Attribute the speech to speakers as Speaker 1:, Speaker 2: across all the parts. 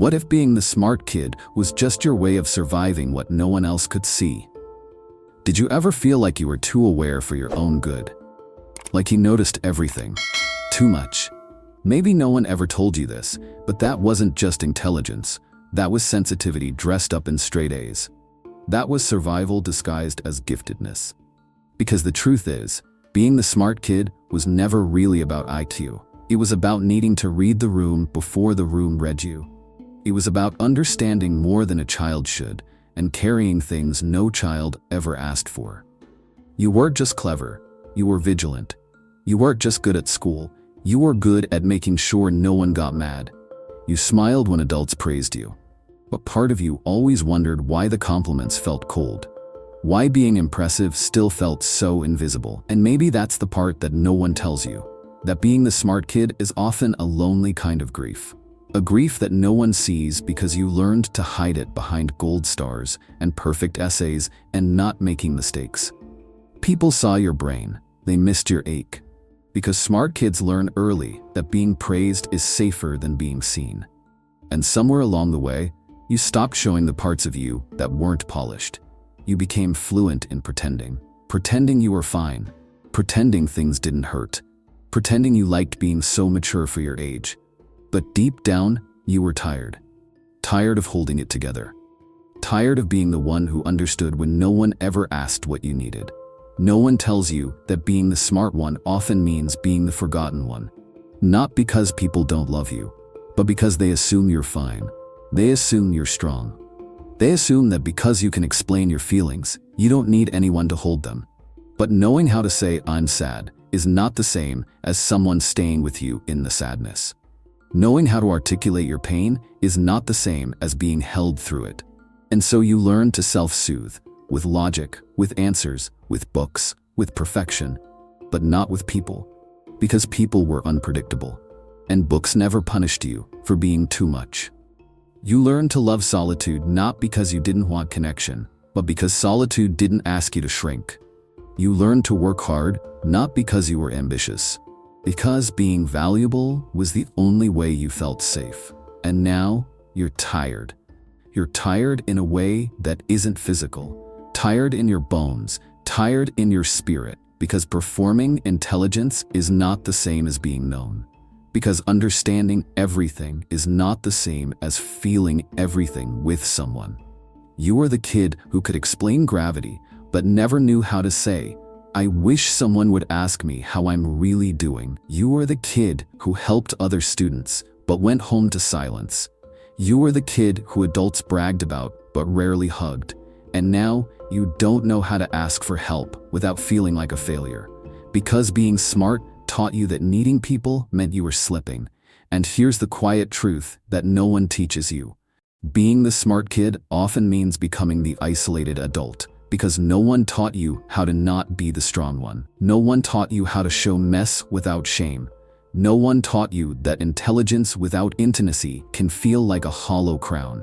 Speaker 1: What if being the smart kid was just your way of surviving what no one else could see? Did you ever feel like you were too aware for your own good? Like you noticed everything? Too much? Maybe no one ever told you this, but that wasn't just intelligence. That was sensitivity dressed up in straight A's. That was survival disguised as giftedness. Because the truth is, being the smart kid was never really about IQ. It was about needing to read the room before the room read you. It was about understanding more than a child should and carrying things no child ever asked for. You weren't just clever, you were vigilant. You weren't just good at school, you were good at making sure no one got mad. You smiled when adults praised you. But part of you always wondered why the compliments felt cold. Why being impressive still felt so invisible. And maybe that's the part that no one tells you. That being the smart kid is often a lonely kind of grief. A grief that no one sees because you learned to hide it behind gold stars and perfect essays and not making mistakes. People saw your brain, they missed your ache. Because smart kids learn early that being praised is safer than being seen. And somewhere along the way, you stopped showing the parts of you that weren't polished. You became fluent in pretending. Pretending you were fine. Pretending things didn't hurt. Pretending you liked being so mature for your age. But deep down, you were tired. Tired of holding it together. Tired of being the one who understood when no one ever asked what you needed. No one tells you that being the smart one often means being the forgotten one. Not because people don't love you, but because they assume you're fine. They assume you're strong. They assume that because you can explain your feelings, you don't need anyone to hold them. But knowing how to say "I'm sad" is not the same as someone staying with you in the sadness. Knowing how to articulate your pain is not the same as being held through it. And so you learn to self-soothe, with logic, with answers, with books, with perfection, but not with people. Because people were unpredictable. And books never punished you for being too much. You learned to love solitude not because you didn't want connection, but because solitude didn't ask you to shrink. You learned to work hard not because you were ambitious, because being valuable was the only way you felt safe. And now, you're tired. You're tired in a way that isn't physical. Tired in your bones, tired in your spirit, because performing intelligence is not the same as being known. Because understanding everything is not the same as feeling everything with someone. You are the kid who could explain gravity, but never knew how to say, "I wish someone would ask me how I'm really doing." You are the kid who helped other students, but went home to silence. You are the kid who adults bragged about, but rarely hugged. And now, you don't know how to ask for help without feeling like a failure. Because being smart taught you that needing people meant you were slipping. And here's the quiet truth that no one teaches you. Being the smart kid often means becoming the isolated adult. Because no one taught you how to not be the strong one. No one taught you how to show mess without shame. No one taught you that intelligence without intimacy can feel like a hollow crown.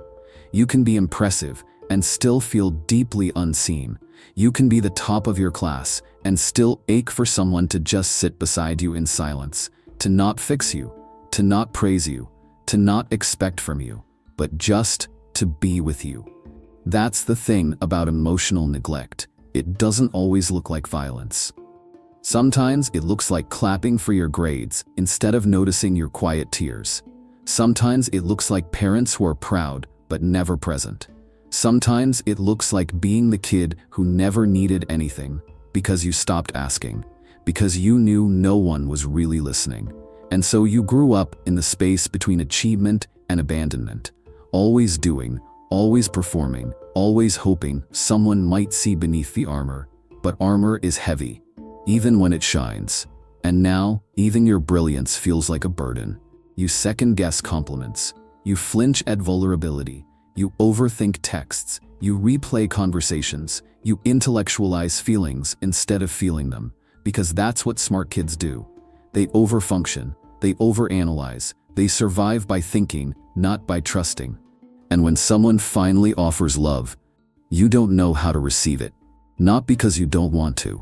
Speaker 1: You can be impressive and still feel deeply unseen. You can be the top of your class and still ache for someone to just sit beside you in silence, to not fix you, to not praise you, to not expect from you, but just to be with you. That's the thing about emotional neglect. It doesn't always look like violence. Sometimes it looks like clapping for your grades instead of noticing your quiet tears. Sometimes it looks like parents who are proud but never present. Sometimes it looks like being the kid who never needed anything because you stopped asking, because you knew no one was really listening. And so you grew up in the space between achievement and abandonment, always doing, always performing, always hoping someone might see beneath the armor. But armor is heavy, even when it shines. And now, even your brilliance feels like a burden. You second-guess compliments. You flinch at vulnerability. You overthink texts. You replay conversations. You intellectualize feelings instead of feeling them. Because that's what smart kids do. They overfunction. They overanalyze. They survive by thinking, not by trusting. And when someone finally offers love, you don't know how to receive it. Not because you don't want to,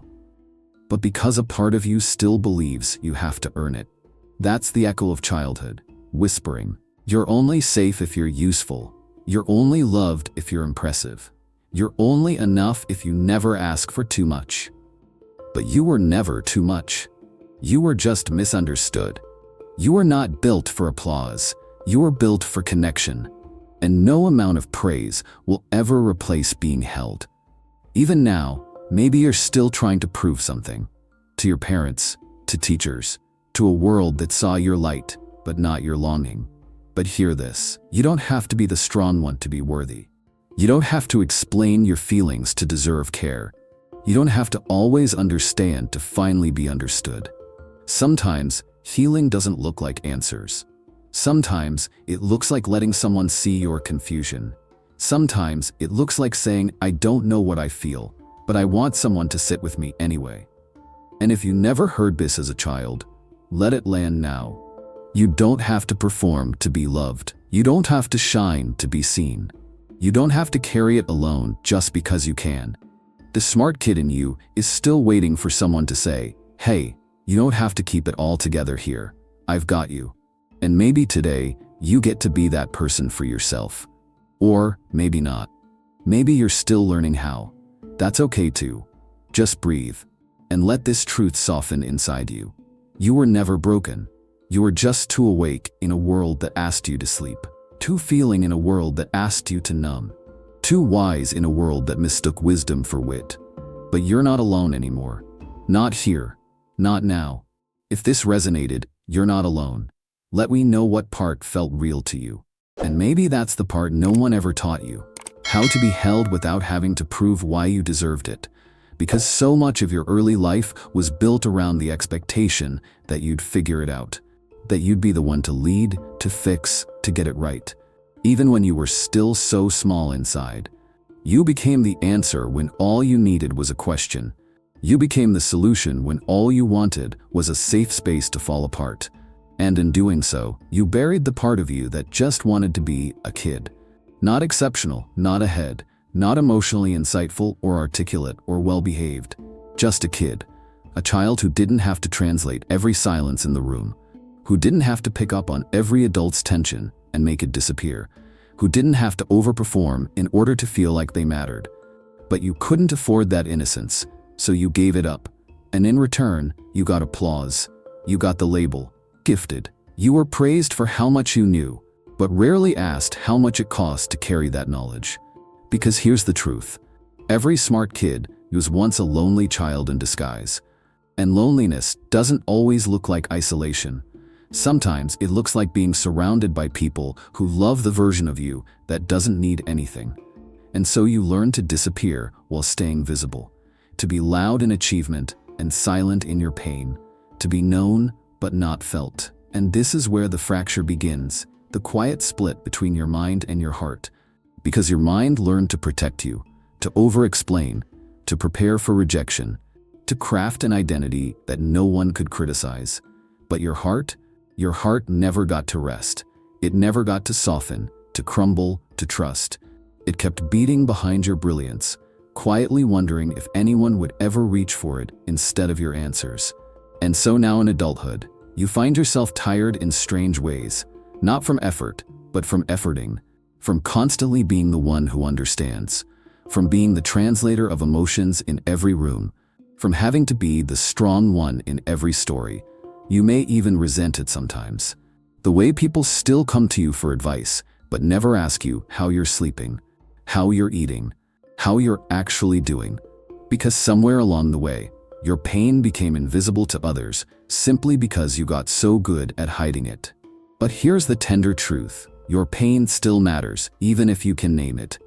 Speaker 1: but because a part of you still believes you have to earn it. That's the echo of childhood, whispering, You're only safe if you're useful. You're only loved if you're impressive. You're only enough if you never ask for too much. But you were never too much. You were just misunderstood. You were not built for applause. You were built for connection. And no amount of praise will ever replace being held. Even now, maybe you're still trying to prove something. To your parents, to teachers, to a world that saw your light, but not your longing. But hear this, you don't have to be the strong one to be worthy. You don't have to explain your feelings to deserve care. You don't have to always understand to finally be understood. Sometimes, healing doesn't look like answers. Sometimes, it looks like letting someone see your confusion. Sometimes, it looks like saying, I don't know what I feel, but I want someone to sit with me anyway. And if you never heard this as a child, let it land now. You don't have to perform to be loved. You don't have to shine to be seen. You don't have to carry it alone just because you can. The smart kid in you is still waiting for someone to say, hey, you don't have to keep it all together here. I've got you. And maybe today, you get to be that person for yourself. Or maybe not. Maybe you're still learning how. That's okay too. Just breathe. And let this truth soften inside you. You were never broken. You were just too awake in a world that asked you to sleep. Too feeling in a world that asked you to numb. Too wise in a world that mistook wisdom for wit. But you're not alone anymore. Not here. Not now. If this resonated, you're not alone. Let me know what part felt real to you. And maybe that's the part no one ever taught you. How to be held without having to prove why you deserved it. Because so much of your early life was built around the expectation that you'd figure it out. That you'd be the one to lead, to fix, to get it right. Even when you were still so small inside. You became the answer when all you needed was a question. You became the solution when all you wanted was a safe space to fall apart. And in doing so, you buried the part of you that just wanted to be a kid. Not exceptional, not ahead, not emotionally insightful or articulate or well-behaved. Just a kid. A child who didn't have to translate every silence in the room. Who didn't have to pick up on every adult's tension and make it disappear. Who didn't have to overperform in order to feel like they mattered. But you couldn't afford that innocence, so you gave it up. And in return, you got applause. You got the label. Gifted. You were praised for how much you knew, but rarely asked how much it cost to carry that knowledge. Because here's the truth. Every smart kid was once a lonely child in disguise. And loneliness doesn't always look like isolation. Sometimes it looks like being surrounded by people who love the version of you that doesn't need anything. And so you learn to disappear while staying visible. To be loud in achievement and silent in your pain. To be known but not felt. And this is where the fracture begins, the quiet split between your mind and your heart. Because your mind learned to protect you, to over-explain, to prepare for rejection, to craft an identity that no one could criticize. But your heart never got to rest. It never got to soften, to crumble, to trust. It kept beating behind your brilliance, quietly wondering if anyone would ever reach for it instead of your answers. And so now in adulthood, you find yourself tired in strange ways, not from effort, but from efforting, from constantly being the one who understands, from being the translator of emotions in every room, from having to be the strong one in every story. You may even resent it sometimes. The way people still come to you for advice, but never ask you how you're sleeping, how you're eating, how you're actually doing. Because somewhere along the way, your pain became invisible to others simply because you got so good at hiding it. But here's the tender truth. Your pain still matters, even if you can name it.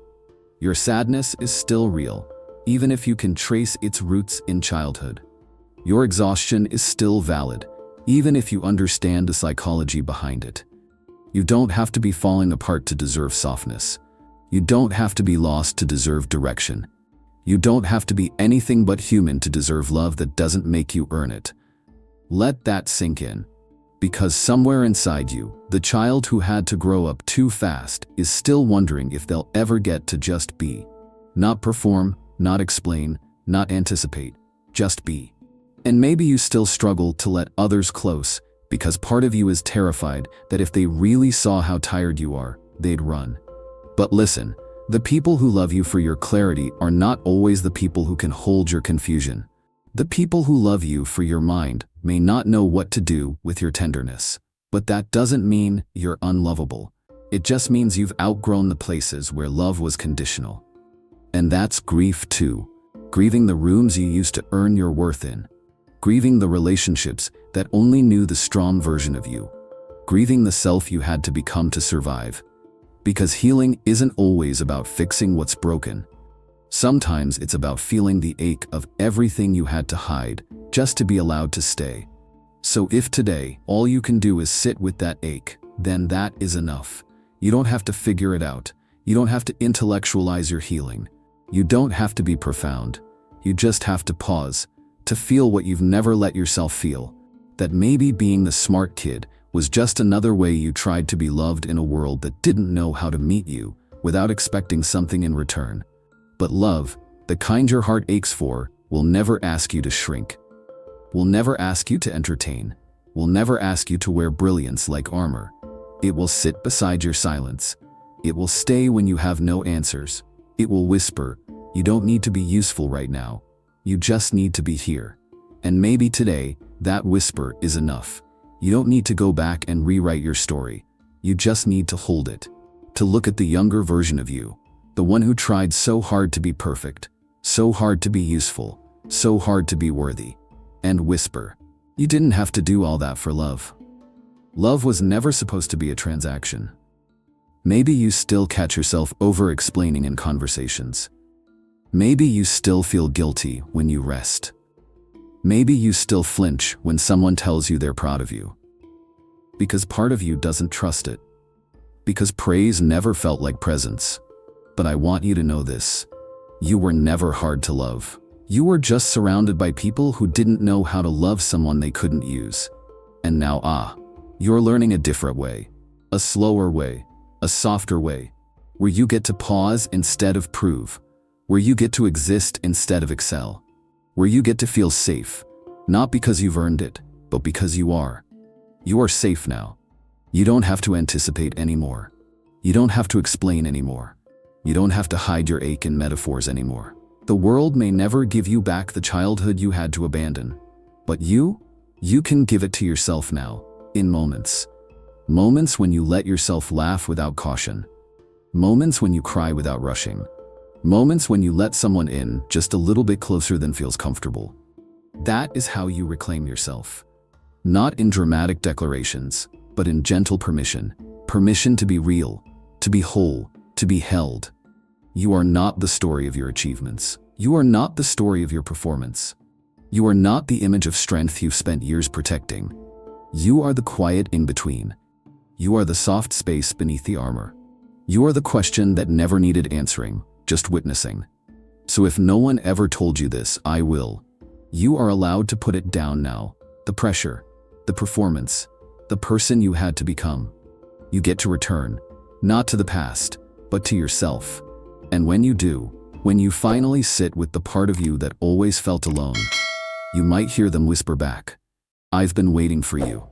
Speaker 1: Your sadness is still real, even if you can trace its roots in childhood. Your exhaustion is still valid, even if you understand the psychology behind it. You don't have to be falling apart to deserve softness. You don't have to be lost to deserve direction. You don't have to be anything but human to deserve love that doesn't make you earn it. Let that sink in. Because somewhere inside you, the child who had to grow up too fast is still wondering if they'll ever get to just be. Not perform, not explain, not anticipate, just be. And maybe you still struggle to let others close Because part of you is terrified that if they really saw how tired you are, they'd run. But listen, the people who love you for your clarity are not always the people who can hold your confusion. The people who love you for your mind may not know what to do with your tenderness. But that doesn't mean you're unlovable. It just means you've outgrown the places where love was conditional. And that's grief too. Grieving the rooms you used to earn your worth in. Grieving the relationships that only knew the strong version of you. Grieving the self you had to become to survive. Because healing isn't always about fixing what's broken. Sometimes it's about feeling the ache of everything you had to hide just to be allowed to stay. So if today all you can do is sit with that ache, then that is enough. You don't have to figure it out. You don't have to intellectualize your healing. You don't have to be profound. You just have to pause, to feel what you've never let yourself feel. That maybe being the smart kid was just another way you tried to be loved in a world that didn't know how to meet you without expecting something in return. But love, the kind your heart aches for, will never ask you to shrink. Will never ask you to entertain. Will never ask you to wear brilliance like armor. It will sit beside your silence. It will stay when you have no answers. It will whisper, you don't need to be useful right now. You just need to be here. And maybe today, that whisper is enough. You don't need to go back and rewrite your story. You just need to hold it. To look at the younger version of you. The one who tried so hard to be perfect. So hard to be useful. So hard to be worthy. And whisper, you didn't have to do all that for love. Love was never supposed to be a transaction. Maybe you still catch yourself over-explaining in conversations. Maybe you still feel guilty when you rest. Maybe you still flinch when someone tells you they're proud of you. Because part of you doesn't trust it. Because praise never felt like presents. But I want you to know this. You were never hard to love. You were just surrounded by people who didn't know how to love someone they couldn't use. And now, you're learning a different way. A slower way. A softer way. Where you get to pause instead of prove. Where you get to exist instead of excel. Where you get to feel safe. Not because you've earned it, but because you are. You are safe now. You don't have to anticipate anymore. You don't have to explain anymore. You don't have to hide your ache in metaphors anymore. The world may never give you back the childhood you had to abandon. But you can give it to yourself now, in moments. Moments when you let yourself laugh without caution. Moments when you cry without rushing. Moments when you let someone in just a little bit closer than feels comfortable. That is how you reclaim yourself. Not in dramatic declarations, but in gentle permission. Permission to be real, to be whole, to be held. You are not the story of your achievements. You are not the story of your performance. You are not the image of strength you've spent years protecting. You are the quiet in-between. You are the soft space beneath the armor. You are the question that never needed answering, just witnessing. So if no one ever told you this, I will. You are allowed to put it down now. The pressure, the performance, the person you had to become. You get to return, not to the past, but to yourself. And when you do, when you finally sit with the part of you that always felt alone, you might hear them whisper back, I've been waiting for you.